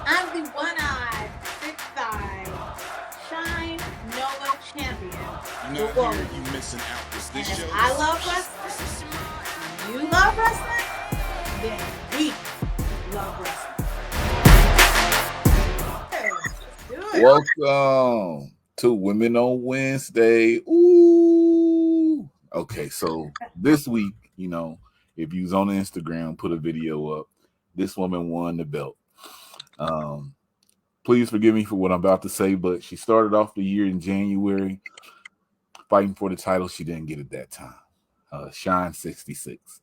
I'm the one-eyed, six-eyed, Shine Nova champion, You're the not here, Woad. you missing out. Is And this if show? I love wrestling and you love wrestling, then we love wrestling. Let's do it. Welcome to Women on Wednesday. Ooh. Okay, so this week, if you was on Instagram, put a video up. This woman won the belt. Um, please forgive me for what I'm about to say, but she started off the year in January fighting for the title. She didn't get it that time. Shine 66.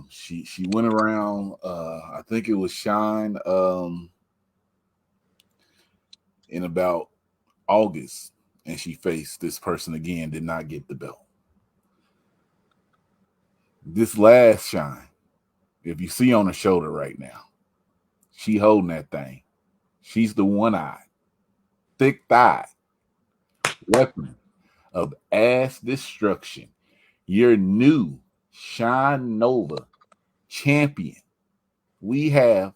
She went around. I think it was Shine in about August, and she faced this person again, did not get the belt. This last Shine, if you see on her shoulder right now, she holding that thing. She's the one-eyed, thick thigh weapon of ass destruction. Your new Shine Nova champion. We have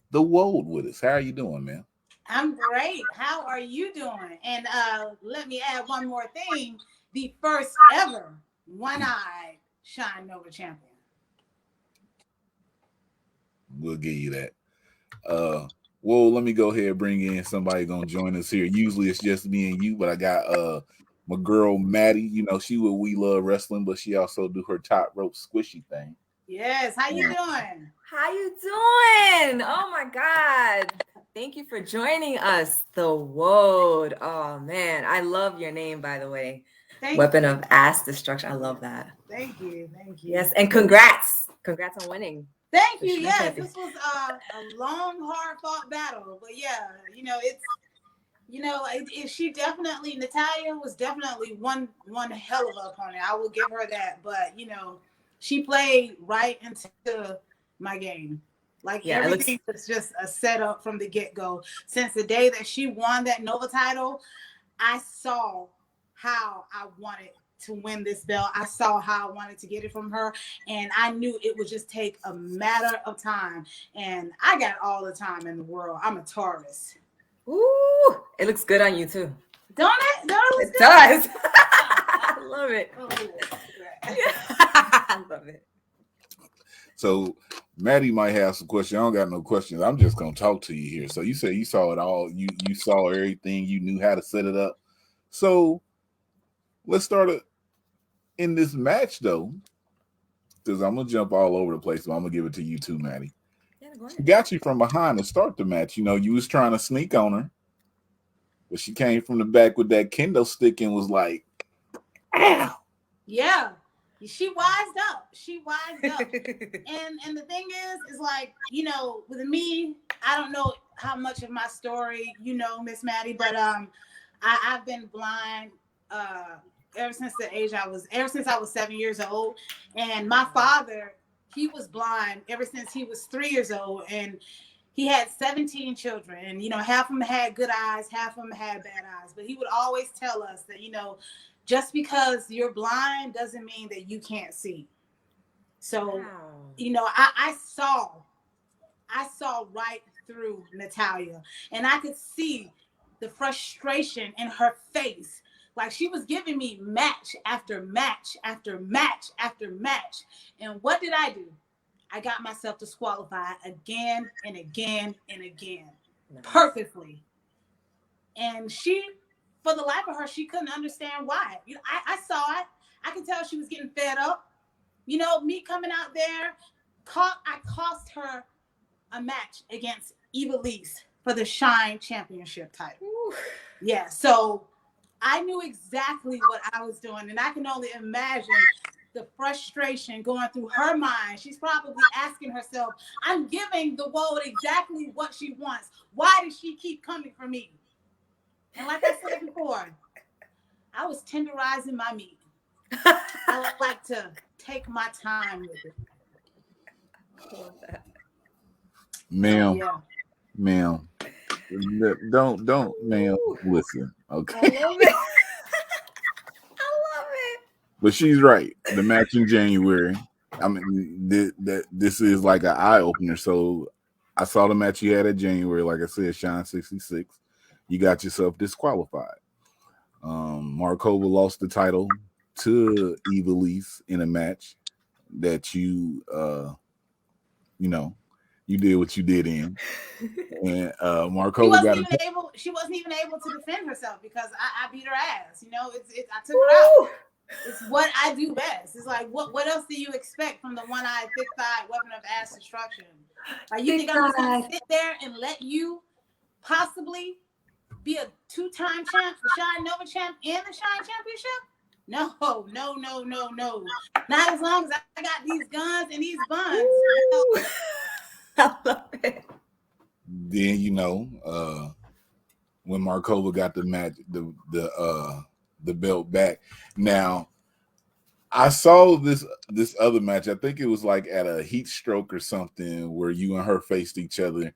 the Woad with us. How are you doing, man? I'm great. How are you doing? And let me add one more thing. The first ever one-eyed Shine Nova champion. We'll give you that. Well, let me go ahead and bring in somebody gonna join us here. Usually it's just me and you, but I got my girl Maddy. She would We Love Wrestling, but she also do her top rope squishy thing. Yes. How you doing? How you doing? Oh my God. Thank you for joining us, the Woad. Oh man, I love your name, by the way. Weapon of ass destruction. I love that. Thank you. Thank you. Yes, and congrats. Congrats on winning. Thank you. Yes, this was a long, hard fought battle, but yeah, she definitely Natalia was definitely one hell of an opponent. I will give her that, but she played right into my game. Like everything was just a setup from the get-go. Since the day that she won that Nova title, I saw how I wanted to win this belt. I saw how I wanted to get it from her, and I knew it would just take a matter of time. And I got all the time in the world. I'm a Taurus. Ooh, it looks good on you too. Don't it? It does. I love it. I love it. So Maddy might have some questions. I don't got no questions. I'm just gonna talk to you here. So you say you saw it all. You saw everything. You knew how to set it up. So let's start in this match though, because I'm gonna jump all over the place. So I'm gonna give it to you too, Maddy. She got you from behind to start the match. You was trying to sneak on her, but she came from the back with that kendo stick and was like, "Ow!" Yeah, she wised up. And the thing is like with me, I don't know how much of my story Miss Maddy, but I've been blind ever since I was 7 years old, and my father, he was blind ever since he was 3 years old, and he had 17 children, and half of them had good eyes, half of them had bad eyes, but he would always tell us that just because you're blind doesn't mean that you can't see. So I saw right through Natalia, and I could see the frustration in her face. Like she was giving me match after match after match after match. And what did I do? I got myself disqualified again and again and again. Nice. Perfectly. And she, for the life of her, she couldn't understand why. I saw it. I could tell she was getting fed up. Me coming out there, I cost her a match against Eva Lise for the Shine Championship title. Ooh. Yeah, so I knew exactly what I was doing, and I can only imagine the frustration going through her mind. She's probably asking herself, I'm giving the Woad exactly what she wants. Why does she keep coming for me? And like I said before, I was tenderizing my meat. I like to take my time with it. Ma'am, ma'am, don't, ma'am, listen, okay? I love it. I love it. But she's right. The match in January, I mean, this is like an eye opener. So I saw the match you had at January. Like I said, Shine 66. You got yourself disqualified. Markova lost the title to Evilise in a match that you you did what you did in. And Markova she wasn't even able to defend herself because I beat her ass. I took her out. It's what I do best. It's like, what else do you expect from the one-eyed, thick-thighed weapon of ass destruction? Like, you think I'm just gonna sit there and let you possibly be a two-time champ, the Shine Nova champ, and the Shine Championship? No. Not as long as I got these guns and these buns. I love it. Then when Markova got the match, the belt back. Now, I saw this other match. I think it was like at a heat stroke or something where you and her faced each other.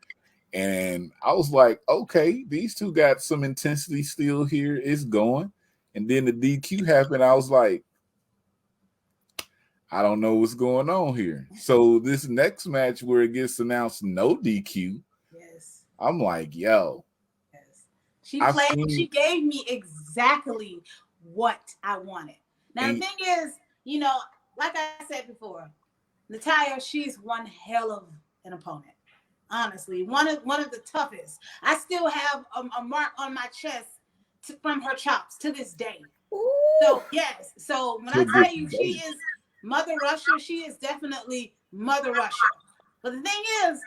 And I was like, okay, these two got some intensity still here. It's going. And then the DQ happened. I was like, I don't know what's going on here. So this next match where it gets announced no DQ, yes, I'm like, yo. Yes. She gave me exactly what I wanted. Now, the thing is, like I said before, Natalya, she's one hell of an opponent. Honestly, one of the toughest. I still have a mark on my chest from her chops to this day. Ooh. So yes. So when I tell you she is Mother Russia, she is definitely Mother Russia. But the thing is,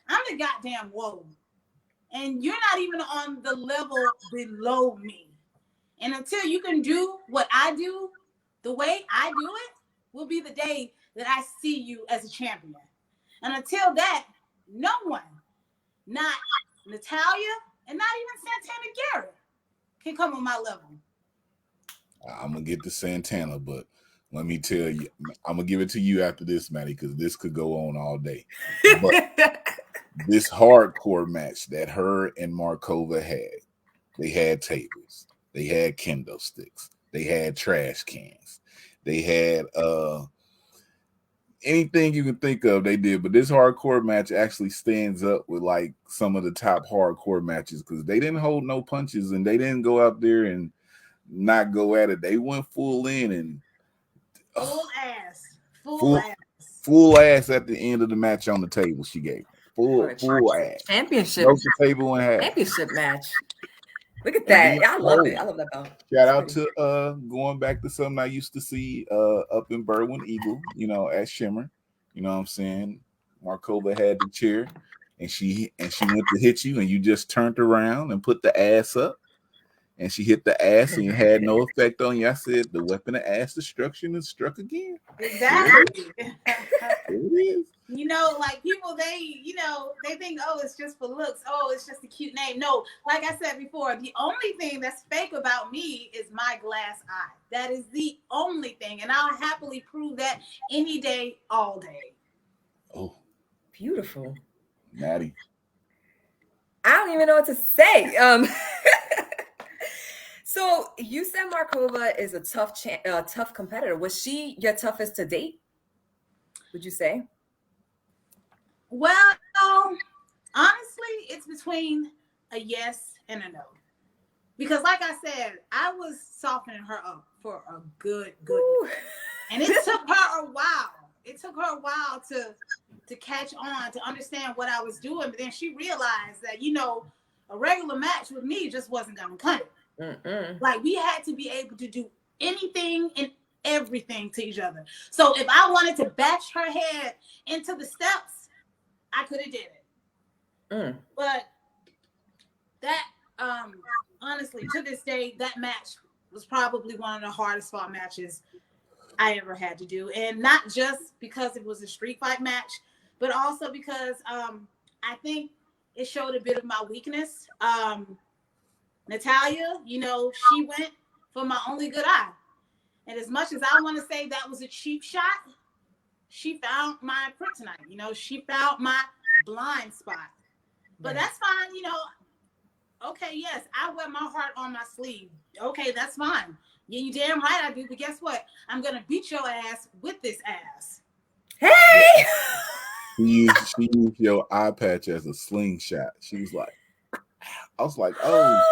I'm the goddamn Woad, and you're not even on the level below me. And until you can do what I do, the way I do it, will be the day that I see you as a champion. And until that, no one, not Natalya and not even Santana Garrett, can come on my level. I'm going to get to Santana, but let me tell you, I'm going to give it to you after this, Maddy, because this could go on all day. But this hardcore match that her and Markova had, they had tables, they had kendo sticks, they had trash cans, they had anything you can think of, they did. But this hardcore match actually stands up with like some of the top hardcore matches because they didn't hold no punches and they didn't go out there and not go at it. They went full in and full ass at the end of the match on the table. She gave full ass championship table in half. Championship match. Look at that. I love it. I love that belt. Shout out to going back to something I used to see up in Berwyn Eagle, at Shimmer. You know what I'm saying? Markova had the chair and she went to hit you and you just turned around and put the ass up and she hit the ass and it had no effect on you. I said the weapon of ass destruction is struck again. Exactly. It is. Like people, they think, oh, it's just for looks. Oh, it's just a cute name. No, like I said before, the only thing that's fake about me is my glass eye. That is the only thing. And I'll happily prove that any day, all day. Oh, beautiful. Maddy. I don't even know what to say. So you said Markova is a tough competitor. Was she your toughest to date? Would you say? Well, honestly, it's between a yes and a no. Because like I said, I was softening her up for a good. And it took her a while. It took her a while to catch on, to understand what I was doing. But then she realized that, a regular match with me just wasn't going to cut it. Like, we had to be able to do anything and everything to each other. So if I wanted to bash her head into the steps, I could have did it. But that, honestly, to this day, that match was probably one of the hardest fought matches I ever had to do. And not just because it was a street fight match, but also because I think it showed a bit of my weakness. Natalya, she went for my only good eye. And as much as I want to say that was a cheap shot, she found my kryptonite. She found my blind spot. But that's fine, Okay, yes, I wear my heart on my sleeve. Okay, that's fine. Yeah, you damn right I do. But guess what? I'm going to beat your ass with this ass. Hey! She used your eye patch as a slingshot. She was like, I was like, oh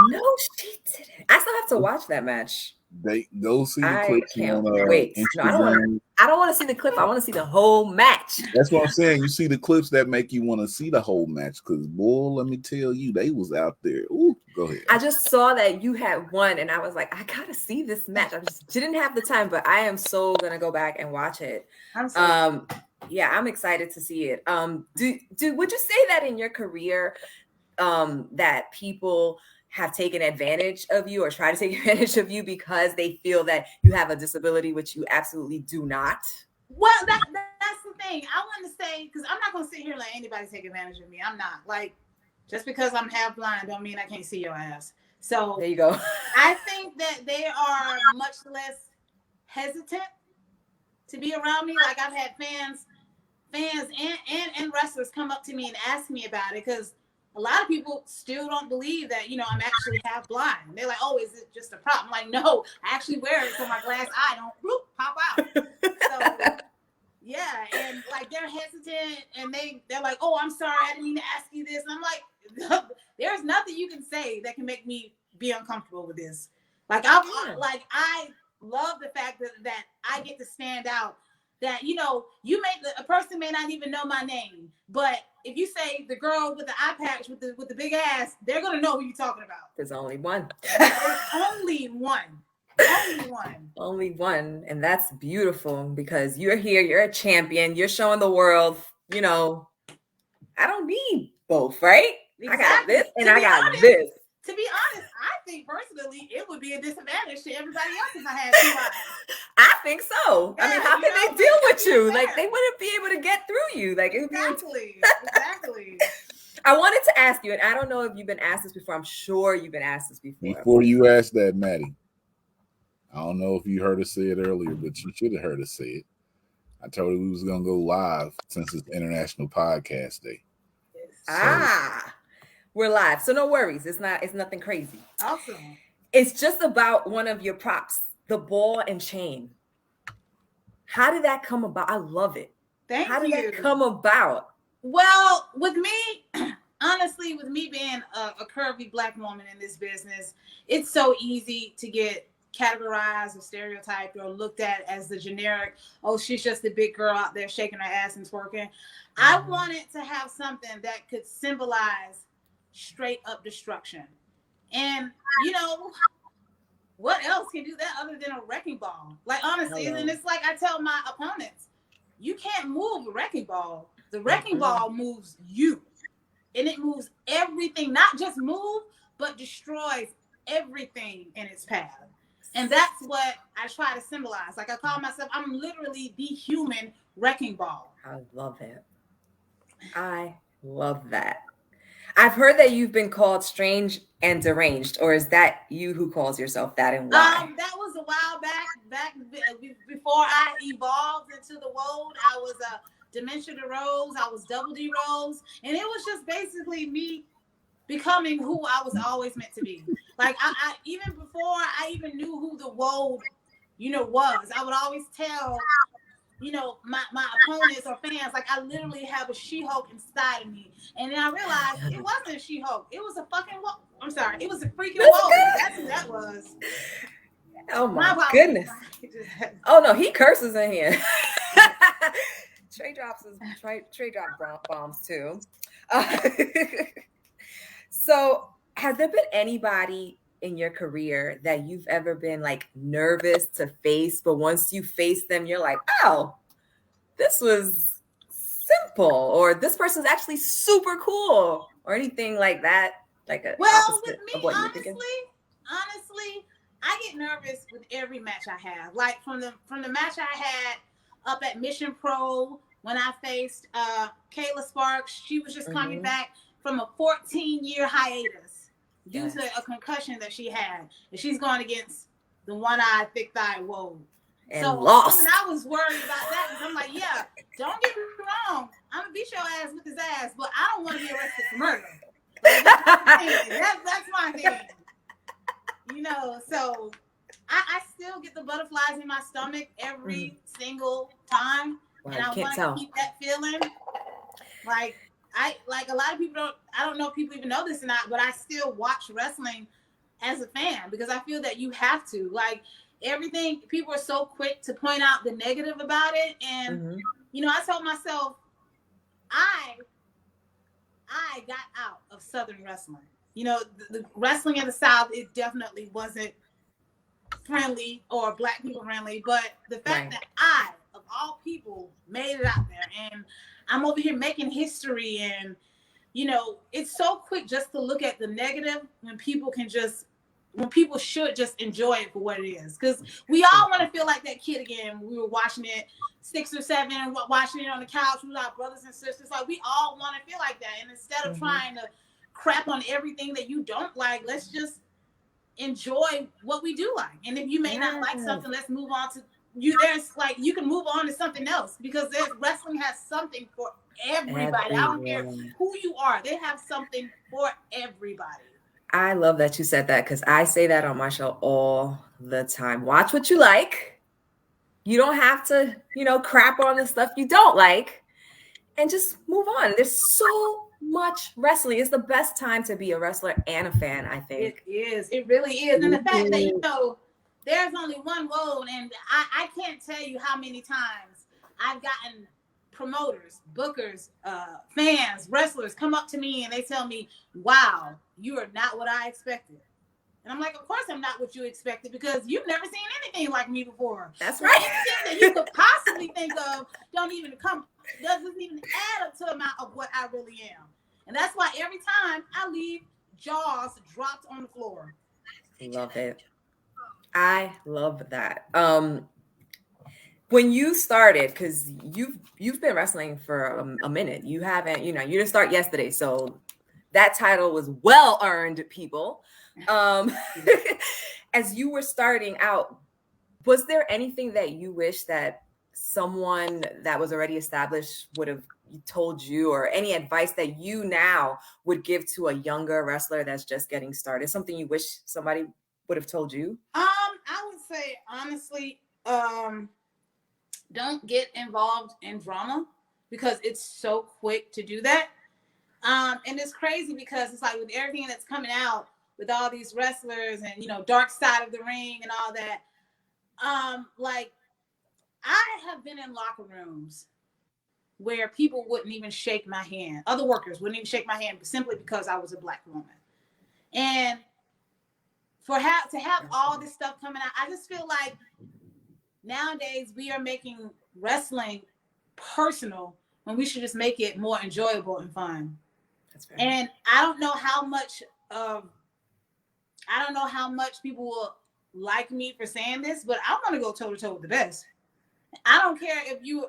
no, she didn't. I still have to watch that match. They go see the I clips can't on wait. Instagram. No, I don't want to see the clip. I want to see the whole match. That's what I'm saying. You see the clips that make you want to see the whole match. Because, boy, let me tell you, they was out there. Ooh, go ahead. I just saw that you had won, and I was like, I gotta see this match. I just didn't have the time, but I am so gonna go back and watch it. Yeah, I'm excited to see it. Would you say that in your career, that people have taken advantage of you or try to take advantage of you because they feel that you have a disability, which you absolutely do not? Well, that's the thing. I want to say, because I'm not going to sit here and let anybody take advantage of me. I'm not. Like, just because I'm half blind don't mean I can't see your ass. So there you go. I think that they are much less hesitant to be around me. Like, I've had fans and wrestlers come up to me and ask me about it, because a lot of people still don't believe that, I'm actually half blind. They're like, oh, is it just a prop? I'm like, no, I actually wear it so my glass eye don't bloop, pop out. So, yeah, and like they're hesitant and they're like, oh, I'm sorry, I didn't mean to ask you this. And I'm like, there's nothing you can say that can make me be uncomfortable with this. Like, I love the fact that I get to stand out. That, a person may not even know my name, but if you say the girl with the eye patch with the big ass, they're gonna know who you're talking about. There's only one. There's only one. Only one, and that's beautiful because you're here. You're a champion. You're showing the world. I don't need both, right? Exactly. I got this, and I got this. To be honest, I think personally it would be a disadvantage to everybody else if I had 2 eyes. I think so. Yeah, I mean, how can they deal with you? Like, they wouldn't be able to get through you. Like, it would exactly. I wanted to ask you, and I don't know if you've been asked this before. I'm sure you've been asked this before. Before you asked that, Maddy, I don't know if you heard us say it earlier, but you should have heard us say it. I told you we was gonna go live since it's International Podcast Day. So, we're live, so no worries. It's nothing crazy. Awesome. It's just about one of your props, the ball and chain. How did that come about? I love it. How did that come about? Well, with me, honestly, with me being a curvy Black woman in this business, it's so easy to get categorized or stereotyped or looked at as the generic, oh, she's just a big girl out there shaking her ass and twerking. I wanted to have something that could symbolize straight up destruction. And what else can do that other than a wrecking ball? Like, honestly, and it's like I tell my opponents, you can't move a wrecking ball. The wrecking ball moves you, and it moves everything, not just move, but destroys everything in its path. And that's what I try to symbolize. Like, I call myself, I'm literally the human wrecking ball. I love it. I love that. I've heard that you've been called strange and deranged, or is that you who calls yourself that, and why? That was a while back before I evolved into the Woad. I was a Dementia to Rose. I was Double D Rose, and it was just basically me becoming who I was always meant to be. Like, I even before I even knew who the Woad, was, I would always tell, my opponents or fans, like, I literally have a She-Hulk inside of me. And then I realized it wasn't a She-Hulk. It was a fucking Woad. I'm sorry. It was a freaking Woad. That's who that was. Oh, my goodness. Oh, no, he curses in here. Trey drops bombs, too. So, has there been anybody in your career that you've ever been like nervous to face, but once you face them, you're like, oh, this was simple, or this person's actually super cool, or anything like that? Like a with me, honestly, I get nervous with every match I have. Like from the match I had up at Mission Pro when I faced Kayla Sparks. She was just coming back from a 14-year hiatus due to a concussion that she had. And she's going against the one-eyed, thick-thighed Woad. And so lost. I was worried about that because I'm like, yeah, don't get me wrong. I'm going to beat your ass with his ass, but I don't want to be arrested for murder. Like, that's my thing. So I still get the butterflies in my stomach every single time. Wow, and I want to keep that feeling. Like a lot of people I don't know if people even know this or not, but I still watch wrestling as a fan because I feel that you have to. Like everything, people are so quick to point out the negative about it. And, you know, I told myself, I got out of Southern wrestling. You know, the wrestling in the South, it definitely wasn't friendly or Black people friendly, but the fact that I, of all people, made it out there and I'm over here making history, and you know, it's so quick just to look at the negative when people should just enjoy it for what it is. Because we all want to feel like that kid again. We were watching it 6 or 7, watching it on the couch with our brothers and sisters. Like we all want to feel like that. And instead of trying to crap on everything that you don't like, let's just enjoy what we do like. And if you may not like something, let's move on to you. There's like, you can move on to something else because wrestling has something for everybody. I don't care who you are. They have something for everybody. I love that you said that because I say that on my show all the time. Watch what you like. You don't have to, you know, crap on the stuff you don't like and just move on. There's so much wrestling. It's the best time to be a wrestler and a fan, I think. It is. It really is. And the fact that, you know, there's only one Woad, and I can't tell you how many times I've gotten promoters, bookers, fans, wrestlers come up to me and they tell me, wow, you are not what I expected. And I'm like, of course I'm not what you expected because you've never seen anything like me before. That's right. Anything that you could possibly think of doesn't even add up to the amount of what I really am. And that's why every time I leave, jaws dropped on the floor. Love it. I love that. When you started, because you've been wrestling for a minute, you haven't, you know, you didn't start yesterday, so that title was well earned, people. As you were starting out, was there anything that you wish that someone that was already established would have told you, or any advice that you now would give to a younger wrestler that's just getting started? Something you wish somebody would have told you? I would say honestly, don't get involved in drama because it's so quick to do that. And it's crazy because it's like with everything that's coming out with all these wrestlers and, you know, dark side of the ring and all that. Like I have been in locker rooms where people wouldn't even shake my hand. Other workers wouldn't even shake my hand simply because I was a Black woman. And to have all this stuff coming out, I just feel like nowadays we are making wrestling personal when we should just make it more enjoyable and fun. That's right. And I don't know how much people will like me for saying this, but I want to go toe to toe with the best. I don't care if you're,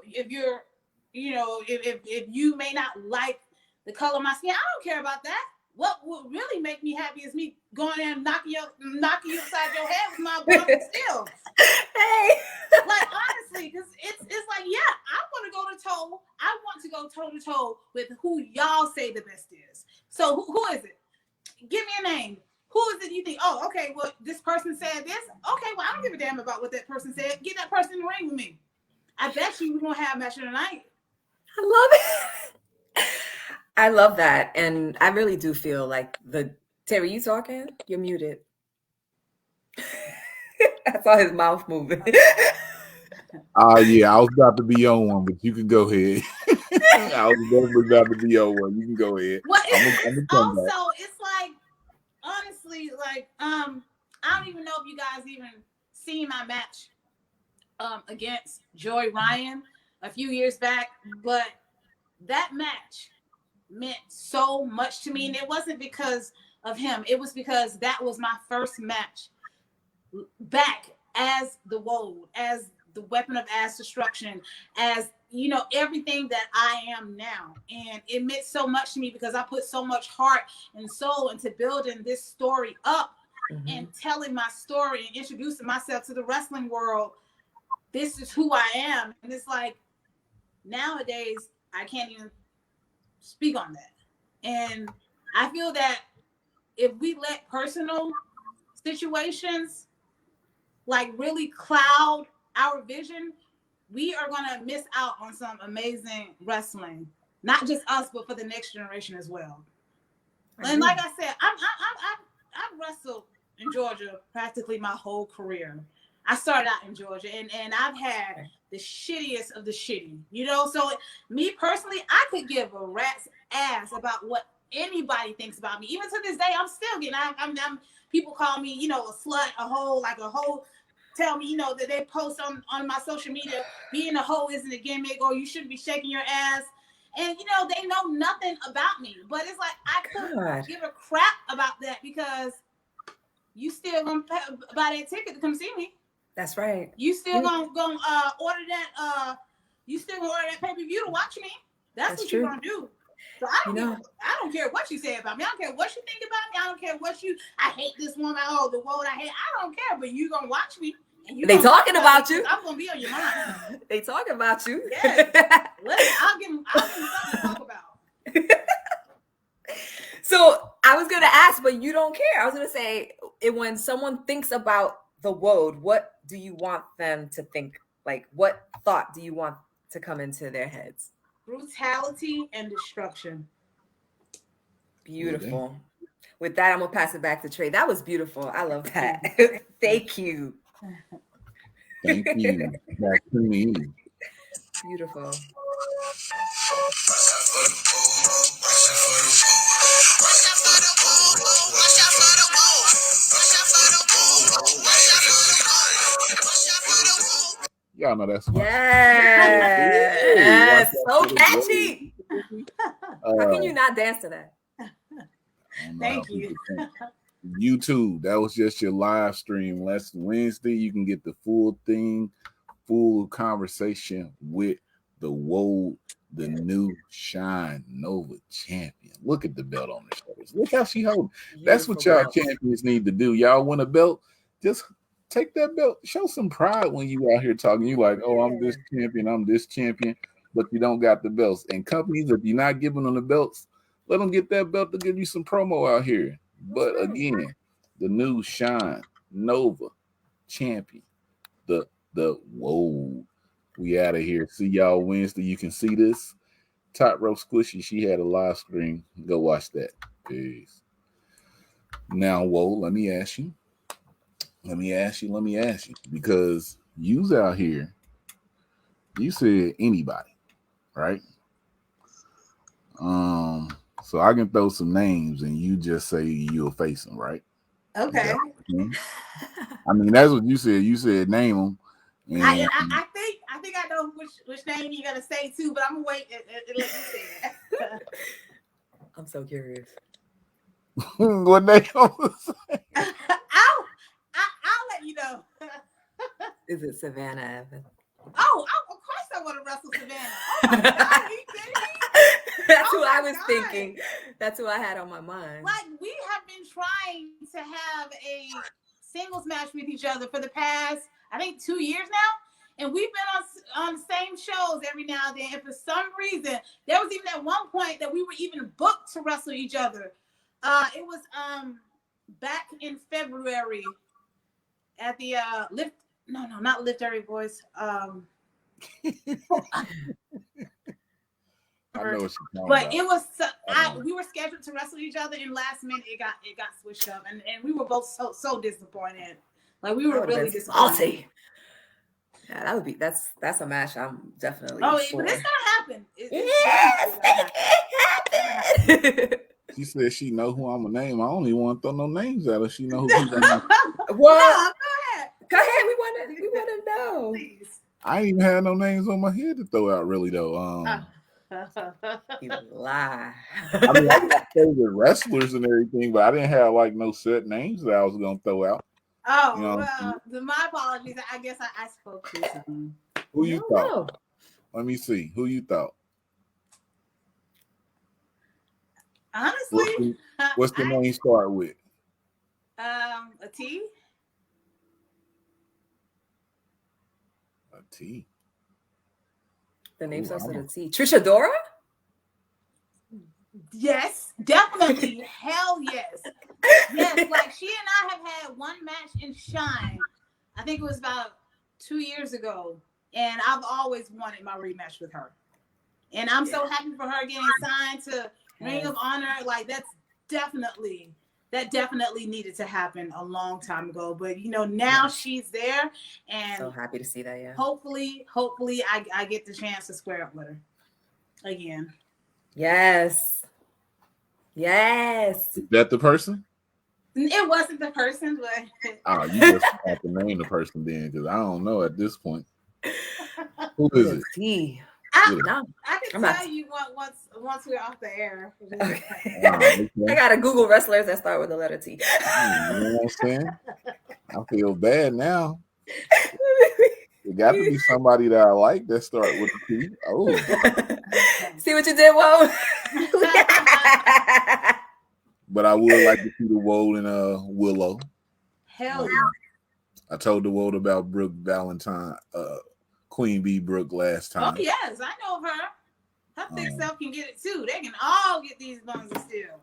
you know, if you may not like the color of my skin. I don't care about that. What would really make me happy is me going there and knocking you upside your head with my blunt still. Hey, like honestly, because it's like, yeah, I want to go toe to toe with who y'all say the best is. So who is it? Give me a name. Who is it you think? Oh, okay. Well, this person said this. Okay, well, I don't give a damn about what that person said. Get that person in the ring with me. I bet you we're gonna have a match tonight. I love it. I love that. And I really do feel like Terry, you talking? You're muted. I saw his mouth moving. Yeah, I was about to be on one, but you can go ahead. I was definitely about to be on one. You can go ahead. Well, it's like, honestly, like, I don't even know if you guys even seen my match against Joy Ryan a few years back, but that match meant so much to me, and it wasn't because of him. It was because that was my first match back as the Woad, as the weapon of ass destruction, as, you know, everything that I am now. And it meant so much to me because I put so much heart and soul into building this story up and telling my story and introducing myself to the wrestling world. This is who I am. And it's like, nowadays, I can't even speak on that. And I feel that if we let personal situations like really cloud our vision, we are gonna miss out on some amazing wrestling. Not just us, but for the next generation as well. And like I said, I've wrestled in Georgia practically my whole career. I started out in Georgia, and I've had the shittiest of the shitty, you know. So me personally, I could give a rat's ass about what anybody thinks about me. Even to this day, I'm still getting. I'm people call me, you know, a slut, a hoe, tell me, you know, that they post on my social media, being a hoe isn't a gimmick, or you shouldn't be shaking your ass. And, you know, they know nothing about me. But it's like, I couldn't give a crap about that because you still going to buy that ticket to come see me. That's right. You still going to order that, you still going to order that pay-per-view to watch me. That's what you're going to do. So I don't care what you say about me. I don't care what you think about me. I don't care what I hate this woman. Oh, the Woad I hate. I don't care, but you going to watch me. They talking about you. I'm gonna be on your mind. They talking about you. Yes. I'll give them something to talk about. So I was gonna ask, but you don't care. I was gonna say, when someone thinks about the Woad, what do you want them to think? Like, what thought do you want to come into their heads? Brutality and destruction. Beautiful. Okay. With that, I'm gonna pass it back to Trey. That was beautiful. I love that. Thank you. Thank you. Back to me. Beautiful. Y'all know that's yes. So catchy. How can you not dance to that? Thank you. YouTube, that was just your live stream last Wednesday. You can get the full thing, full conversation with the Woad, the new Shine Nova champion. Look at the belt on her shoulders. Look how she holding. That's what y'all champions need to do. Y'all win a belt, just take that belt. Show some pride when you out here talking. You like, oh, I'm this champion, but you don't got the belts. And companies, if you're not giving them the belts, let them get that belt to give you some promo out here. But again, the new Shine Nova champion, the Woad. We out of here. See y'all Wednesday. You can see this. Top Rope Squishy. She had a live stream. Go watch that. Peace. Now, Woad, let me ask you. Because you's out here. You said anybody, right? So I can throw some names and you just say you'll face them, right? Okay. I mean, that's what you said. You said name them. And I think I know which name you gotta say too, but I'm gonna wait and let you say it. I'm so curious. What name? I'll let you know. Is it Savannah Evans? Oh, of course I want to wrestle Savannah. Oh my God, are you kidding me? That's who I was thinking. That's who I had on my mind. Like, we have been trying to have a singles match with each other for the past, I think, 2 years now. And we've been on the same shows every now and then. And for some reason, there was even at one point that we were even booked to wrestle each other. It was back in February at the not Lift Every Voice. I know what you're talking but about. It was we were scheduled to wrestle each other, and last minute it got switched up, and we were both so disappointed. Like, we were really disappointed. Yeah, that's a match I'm definitely. Oh, for. But it's gonna happen. She said she know who I'm gonna name. I don't even want to throw no names at her. She know who she's gonna name. What? No, go ahead. We want to know. Please. I ain't even had no names on my head to throw out, really, though. You lie. I mean, I got favorite wrestlers and everything, but I didn't have like no set names that I was gonna throw out. Oh, you know, well, my apologies. I guess I spoke too soon. Who you thought? Let me see. Who you thought? Honestly, what's the name start with? A T. A T. The name starts with a T. Trisha Dora? Yes, definitely. Hell yes. Yes, like she and I have had one match in Shine. I think it was about 2 years ago. And I've always wanted my rematch with her. And I'm so happy for her getting signed to Ring of Honor. Like that definitely needed to happen a long time ago. But now she's there, and so happy to see that. Yeah. Hopefully, I get the chance to square up with her again. Yes. Is that the person? It wasn't the person, but you just have to name the person then, because I don't know at this point. Who is it? I can tell you once we're off the air. Okay. I gotta Google wrestlers that start with the letter T. You know what I'm saying? I feel bad now. It got to be somebody that I like that start with the T. Oh. See what you did, Woad? But I would like to see the Woad and Willow. Hell yeah. I told the Woad about Brooke Valentine, Queen Bee Brooke last time. Oh yes, I know of her. Her thick self can get it too. They can all get these buns still.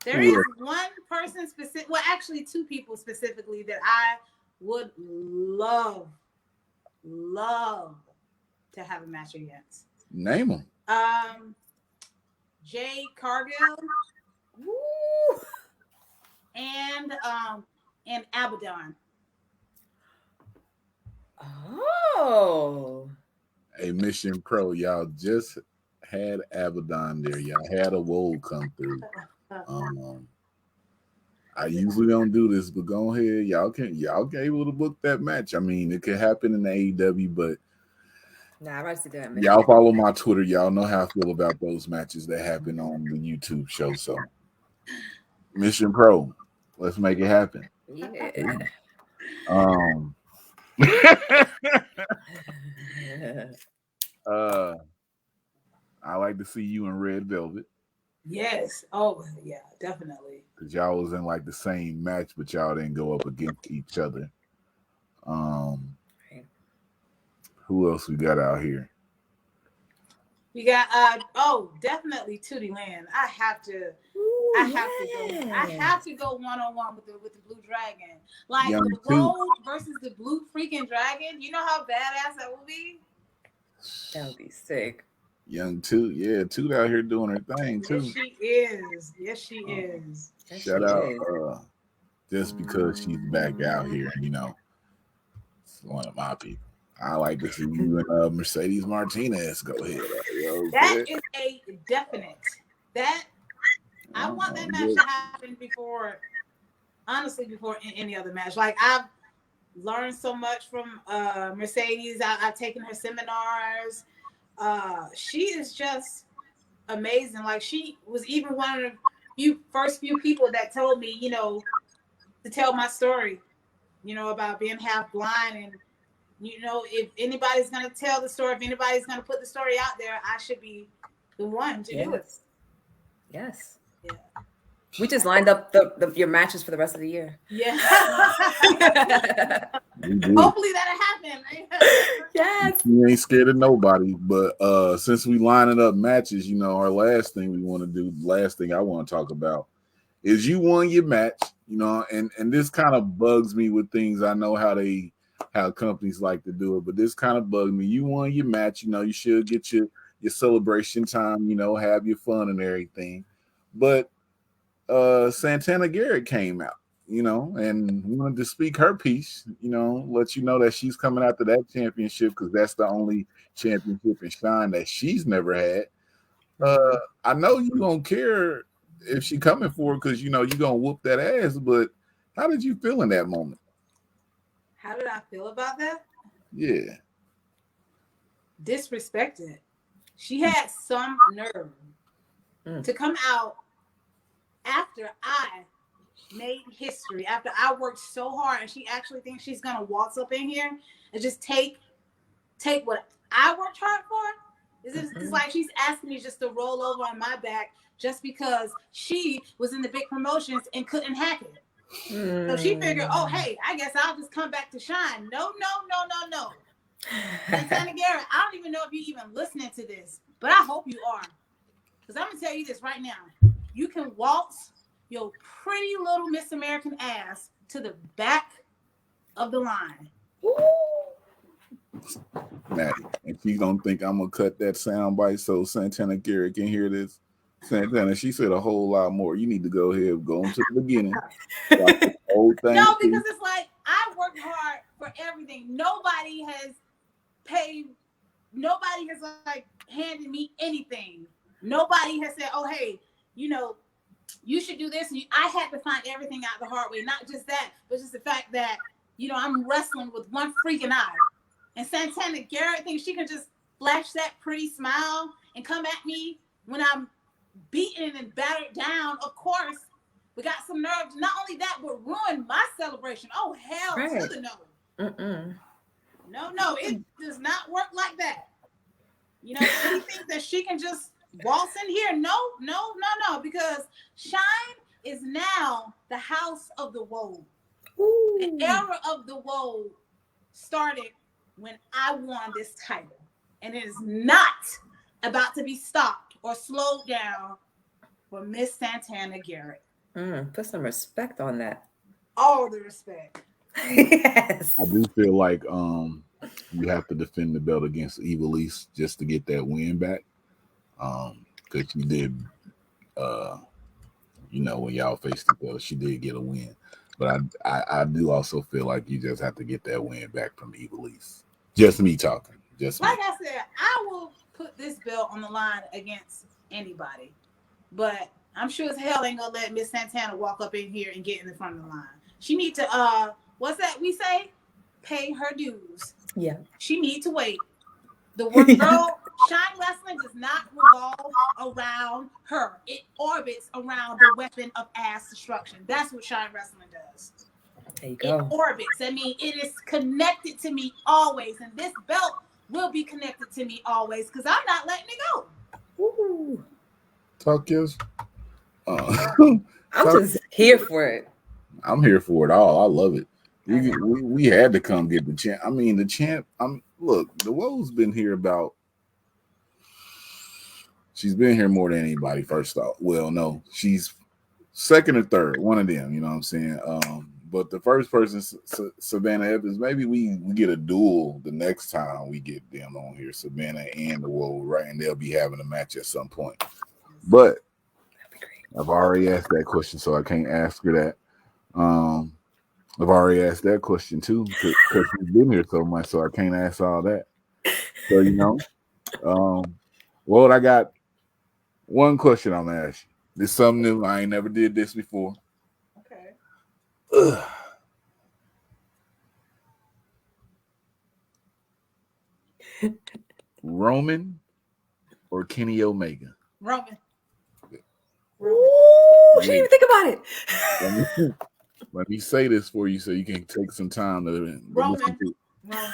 There is one person specific. Well, actually, two people specifically that I would love to have a match against. Name them. Jade Cargill. Woo. And Abaddon. Oh. Hey, Mission Pro, y'all just had Abaddon there. Y'all had a Woad come through. I usually don't do this, but go ahead. Y'all can able to book that match. I mean, it could happen in the AEW, but I'd rather see that. Y'all follow my Twitter. Y'all know how I feel about those matches that happen on the YouTube show. So, Mission Pro, let's make it happen. Yeah. I like to see you in Red Velvet. Yes. Oh, yeah, definitely. Because y'all was in like the same match, but y'all didn't go up against each other. Who else we got out here? We got definitely Tootie Land. I have to go one-on-one with the Blue Dragon. Like Young the Woad versus the Blue freaking Dragon. You know how badass that would be? That would be sick. Young Toot, yeah, Toot out here doing her thing too. Yes, she is. Shout out, just because she's back out here, it's one of my people. I like to see you and Mercedes Martinez go ahead. That is a definite. I want that match to happen before any other match. Like I've learned so much from Mercedes. I've taken her seminars. She is just amazing. Like she was even one of the first few people that told me, to tell my story, about being half blind. And, if anybody's going to tell the story, if anybody's going to put the story out there, I should be the one to do it. Yes. Yeah. We just lined up your matches for the rest of the year. Yeah. Hopefully that'll happen. Yes. You ain't scared of nobody, but since we lining up matches, our last thing I want to talk about is you won your match, and this kind of bugs me with things. I know how companies like to do it, but this kind of bugged me. You won your match, you should get your celebration time, have your fun and everything. But Santana Garrett came out, and wanted to speak her piece, let you know that she's coming after that championship because that's the only championship in Shine that she's never had. I know you don't care if she coming for it because, you're going to whoop that ass, but how did you feel in that moment? How did I feel about that? Yeah. Disrespected. She had some nerve to come out after I made history, after I worked so hard, and she actually thinks she's gonna waltz up in here and just take what I worked hard for. It's like she's asking me just to roll over on my back just because she was in the big promotions and couldn't hack it. So she figured, oh, hey, I guess I'll just come back to shine. No. Santana Garrett, I don't even know if you're even listening to this, but I hope you are. Because I'm going to tell you this right now. You can waltz your pretty little Miss American ass to the back of the line. Maddy, and she don't think I'm gonna cut that sound bite so Santana Garrett can hear this. Santana, she said a whole lot more. You need to go ahead and go into the beginning. Watch the whole thing. No, because it's like I worked hard for everything. Nobody has paid. Nobody has like handed me anything. Nobody has said, "Oh, hey, you know, you should do this." I had to find everything out the hard way. Not just that, but just the fact that, you know, I'm wrestling with one freaking eye. And Santana Garrett thinks she can just flash that pretty smile and come at me when I'm beaten and battered down. Of course, we got some nerve. Not only that, but ruin my celebration. Oh, hell to the no. No, it does not work like that. You know, she thinks that she can just waltz in here. No, because Shine is now the house of the Woad. The era of the Woad started when I won this title. And it is not about to be stopped or slowed down for Miss Santana Garrett. Put some respect on that. All the respect. Yes. I do feel like you have to defend the belt against Ivelisse just to get that win back. Because she did, you know, when y'all faced each other, she did get a win. But I do also feel like you just have to get that win back from Ivelisse. Just me talking. Just like me. I said, I will put this belt on the line against anybody. But I'm sure as hell ain't gonna let Miss Santana walk up in here and get in the front of the line. She need to what's that we say? Pay her dues. Yeah. She need to wait. The world Shine Wrestling does not revolve around her. It orbits around the weapon of ass destruction. That's what Shine Wrestling does. There you go. It orbits. I mean, it is connected to me always. And this belt will be connected to me always because I'm not letting it go. Woo. Talk yes. I'm just here for it. I'm here for it all. I love it. We had to come get the champ. I mean, the champ. Look, the Woad's been here about. She's been here more than anybody. First off, well, no, she's second or third, one of them. You know what I'm saying? But the first person, Savannah Evans. Maybe we get a duel the next time we get them on here, Savannah and the Woad, right? And they'll be having a match at some point. But I've already asked that question, so I can't ask her that. I've already asked that question too, because she's been here so much, so I can't ask all that. So, you know, well, I got one question I'm gonna ask you. This is something new. I ain't never did this before. Okay. Roman or Kenny Omega? Roman. Ooh, she didn't even think about it. Let me say this for you so you can take some time to Roman. listen to it. Roman.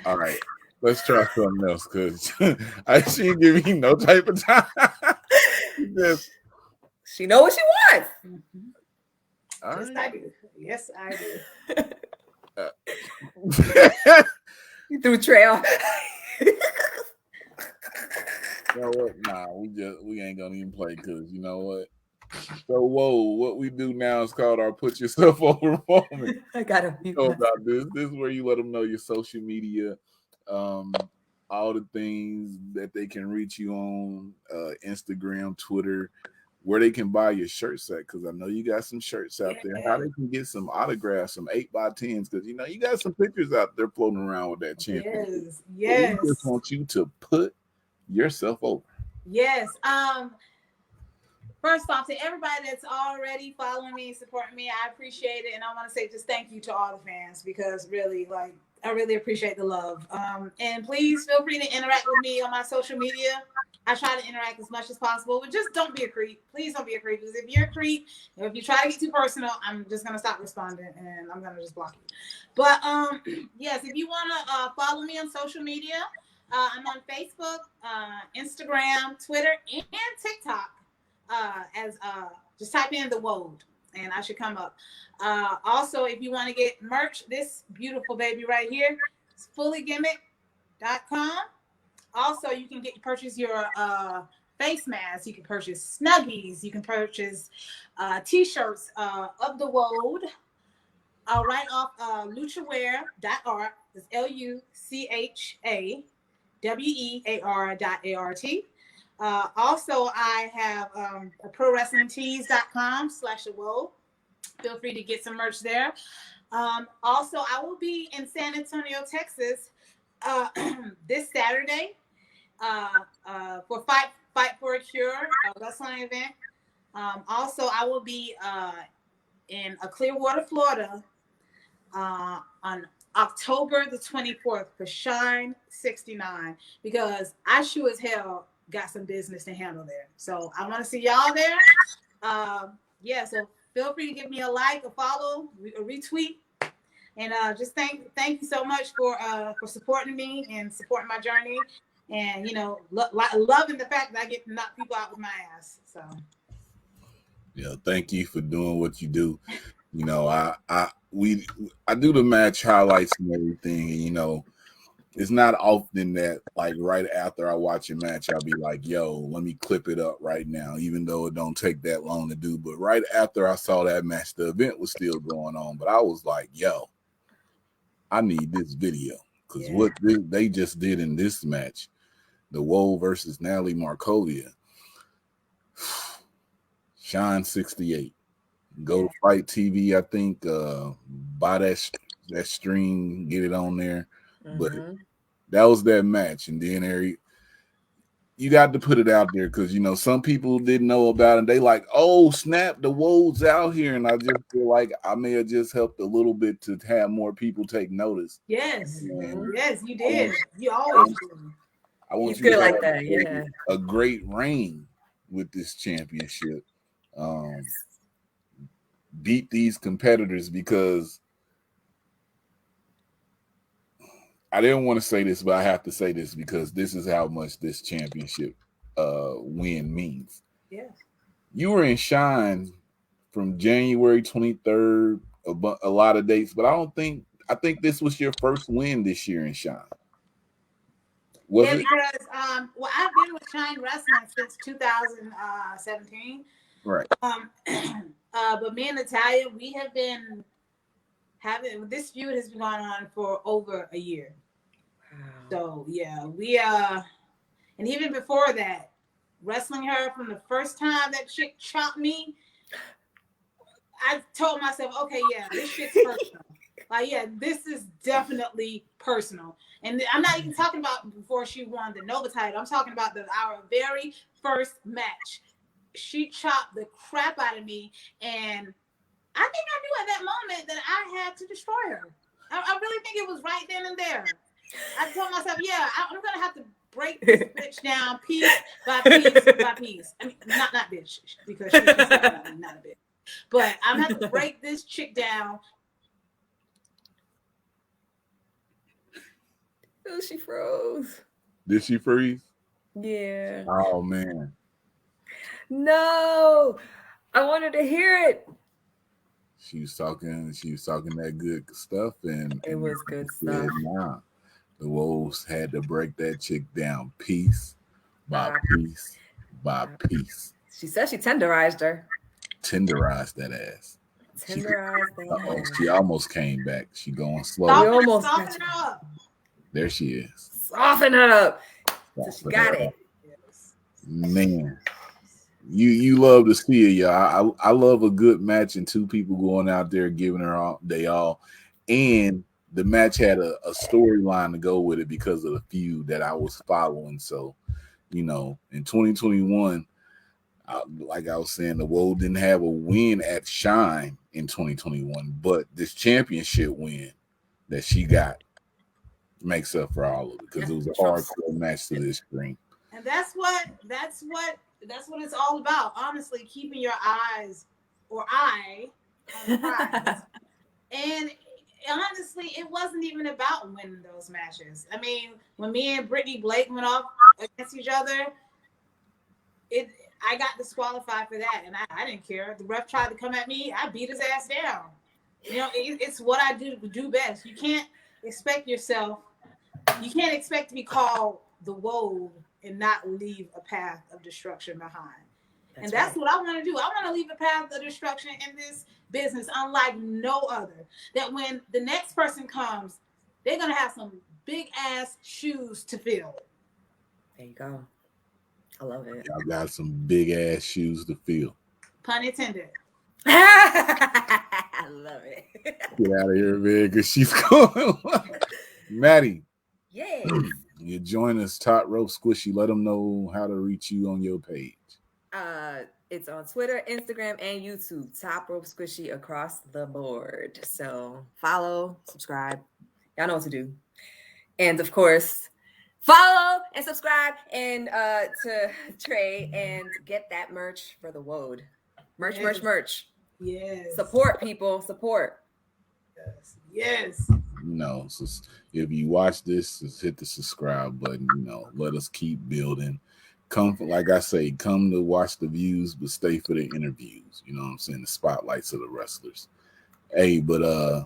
All right, let's try something else because she didn't give me no type of time. She know what she wants. Mm-hmm. Yes, I do. You threw trail. You know what? Nah, we ain't gonna even play because you know what? So what we do now is called our put yourself over moment. I gotta know about this. This is where you let them know your social media, all the things that they can reach you on, Instagram, Twitter, where they can buy your shirts at. Because I know you got some shirts out there. How they can get some autographs, some 8x10s. Because you know you got some pictures out there floating around with that champion. Yes. We just want you to put yourself over. Yes. First off, to everybody that's already following me, supporting me, I appreciate it. And I want to say just thank you to all the fans because really, I really appreciate the love. And please feel free to interact with me on my social media. I try to interact as much as possible, but just don't be a creep. Please don't be a creep because if you're a creep, if you try to get too personal, I'm just going to stop responding and I'm going to just block you. But yes, if you want to follow me on social media, I'm on Facebook, Instagram, Twitter, and TikTok. As just type in the Woad, and I should come up. Also, if you want to get merch, this beautiful baby right here, it's fullygimmick.com. Also, you can purchase your face masks. You can purchase Snuggies. You can purchase T-shirts of the Woad. Right off luchaware.art. It's LUCHAWEAR.ART. Also, I have a prowrestlingtees.com/the Feel free to get some merch there. Also, I will be in San Antonio, Texas this Saturday for Fight for a Cure, a wrestling event. Also, I will be in Clearwater, Florida on October the 24th for Shine 69, because I sure as hell got some business to handle there. So I want to see y'all there. So feel free to give me a like, a follow, a retweet, and just thank you so much for supporting me and supporting my journey, and loving the fact that I get to knock people out with my ass. So yeah, thank you for doing what you do. I do the match highlights and everything, and it's not often that, like, right after I watch a match, I'll be like, yo, let me clip it up right now, even though it don't take that long to do. But right after I saw that match, the event was still going on, but I was like, yo, I need this video, because what they just did in this match, the Woad versus Natalie Markovia, Shine 68. Go to Fight TV, I think. Buy that stream, get it on there. Mm-hmm. But that was that match, and then you got to put it out there, because some people didn't know about it. They like, oh snap, the Woad's out here, and I just feel like I may have just helped a little bit to have more people take notice. Yes, yes, you did. You always do. I want you to have a great reign with this championship. Beat these competitors, because I didn't want to say this, but I have to say this, because this is how much this championship win means. Yes. You were in Shine from January 23rd, a lot of dates, but I think this was your first win this year in Shine. Was it? Because I've been with Shine Wrestling since 2017. Right. But me and Natalia, we have been having this feud has been going on for over a year. Wow. So yeah, we and even before that, wrestling her from the first time that chick chopped me, I told myself, okay, yeah, this shit's personal. Like, yeah, this is definitely personal. And I'm not even talking about before she won the Nova title. I'm talking about our very first match. She chopped the crap out of me, and I think I knew at that moment that I had to destroy her. I really think it was right then and there. I told myself, yeah, I'm going to have to break this bitch down piece by piece by piece. I mean, not bitch, because she's definitely not a bitch. But I'm going to have to break this chick down. Oh, she froze. Did she freeze? Yeah. Oh, man. No, I wanted to hear it. She was talking that good stuff, and it was good stuff. Nah, the Wolves had to break that chick down piece by piece by piece. She said she tenderized her. Tenderized that ass. She almost came back. She going slow. Soften her up. There she is. Soften her up. So she got it. Man. You love to see it, y'all. I love a good match and two people going out there giving her all. And the match had a storyline to go with it because of the feud that I was following. So, in 2021, like I was saying, the Woad didn't have a win at Shine in 2021, but this championship win that she got makes up for all of it, because it was a hardcore match to this screen. And that's what it's all about. Honestly, keeping your eyes or eye on the prize. And honestly, it wasn't even about winning those matches. I mean, when me and Brittany Blake went off against each other, I got disqualified for that, and I didn't care. The ref tried to come at me. I beat his ass down. You know, it's what I do best. You can't expect yourself. You can't expect to be called the Woad and not leave a path of destruction behind. That's what I want to do. I want to leave a path of destruction in this business, unlike no other. That when the next person comes, they're gonna have some big ass shoes to fill. There you go. I love it. Y'all got some big ass shoes to fill. Pun intended. I love it. Get out of here, man, because she's going. Maddy. Yay. You join us, Top Rope Squishy. Let them know how to reach you on your page. It's on Twitter, Instagram, and YouTube. Top Rope Squishy across the board. So follow, subscribe. Y'all know what to do. And of course, follow and subscribe and to Trey and get that merch for the Woad. Merch. Yes. Support, people. Support. Yes. You know, so if you watch this, just hit the subscribe button. You know, let us keep building. Come, like I say, come to watch the views, but stay for the interviews. You know what I'm saying? The spotlights of the wrestlers. Hey, but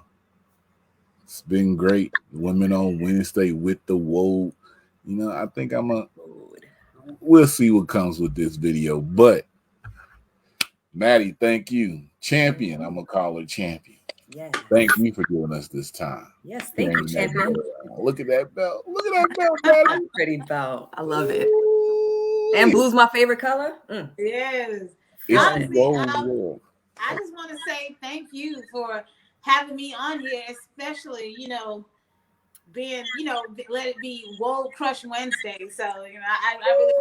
it's been great. Women on Wednesday with the Woad. You know, I think we'll see what comes with this video. But Maddy, thank you. Champion, I'm gonna call her champion. Yes. Thank you for doing us this time. Yes, thank you, champion. Look at that belt. Look at that belt, Maddy. Pretty belt. I love it. And blue's my favorite color. Yes. Honestly, I just want to say thank you for having me on here, especially, you know, being, you know, let it be Woad Crush Wednesday. So, you know, I really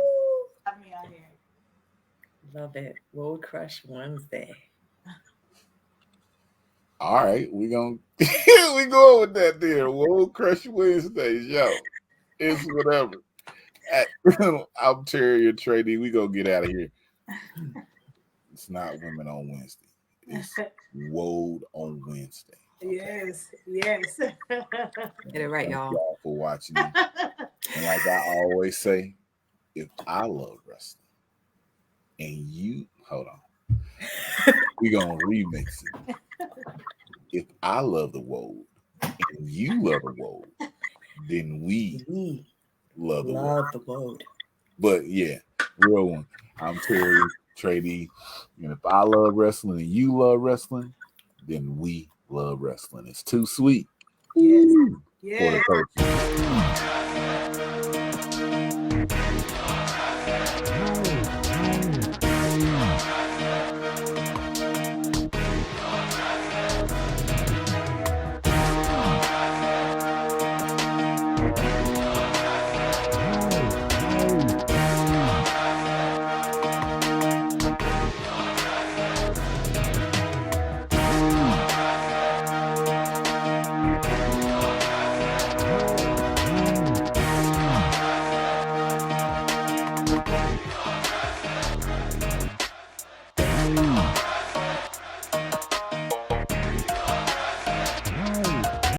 have me on here. Love it. Woad Crush Wednesday. All right, we going with that there. Woad Crush Wednesdays, yo. It's whatever. I'm Terry, Trady. We gonna get out of here. It's not Women on Wednesday. It's Woad on Wednesday. Okay? Yes. Get it right, y'all. Thank y'all for watching. And like I always say, if I love wrestling and you hold on, we gonna remix it. If I love the Woad and you love the Woad, then we love the Woad. But yeah, real one. I'm Terry, Trady. And if I love wrestling and you love wrestling, then we love wrestling. It's too sweet. Yes. For the coach.